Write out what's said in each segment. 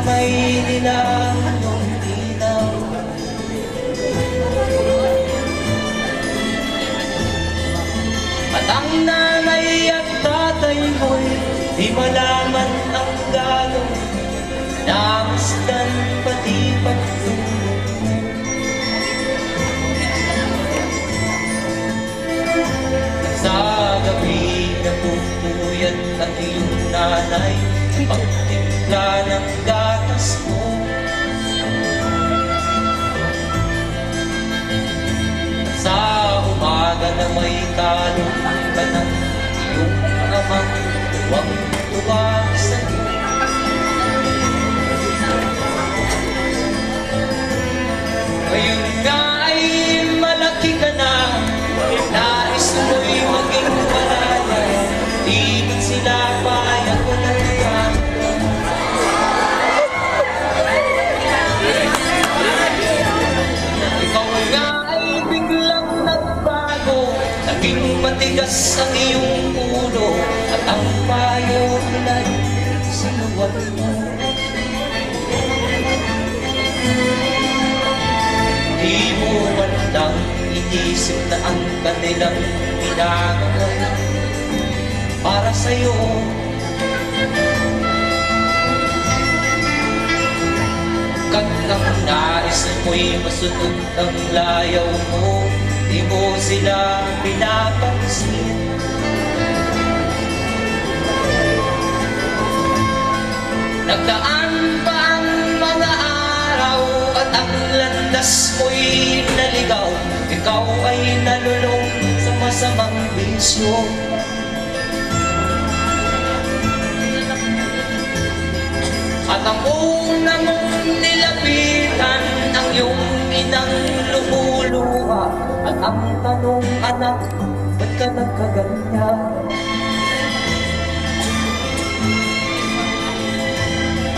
may nilalong ilaw. At ang nanay at tatay mo'y di malaman ang gano'n, namasdan pati pagtulog. Sa gabi napupuyat ang iyong nanay, pagtimpla ng gatas mo. Sa umaga na may kalong ka ng iyong amang tuwang-tuwa sa'yo. Ngayon nga ay malaki ka na, nais mo'y maging malaya, di ba't sila payag ko ng yan? Ikaw nga ay biglang nagbago, naging matigas ang iyong ulo, at ang payo nila'y sinuwag mo. Di mo man lang inisip na ang kanilang ginagawa para sa'yo. Kaglang nais mo'y masunod ang layaw mo, di mo sila pinapansin. Nagdaan pa ang mga araw at ang landas mo'y naligaw, ikaw ay nalulong sa masamang bisyo. At ang una mong nilapitan ang iyong inang lumuluha, at ang tanong, anak, ba't ka nagkaganyan?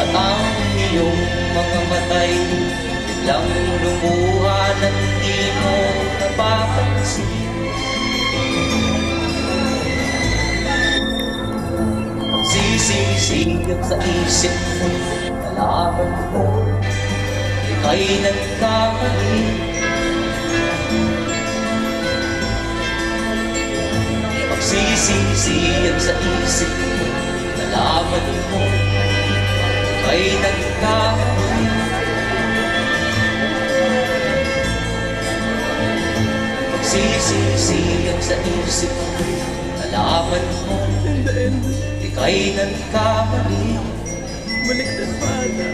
At ang iyong mga matay biglang lumuha nang di mo napapansin. Sisisiyap sa isip mo, nalaman mo, ika'y nagkamali. Pagsisisiyap sa isip mo, nalaman mo, ika'y nagkamali. Pagsisisiyap sa isip mo, nalaman mo, ika'y nagkamali. Baliktad pa ata.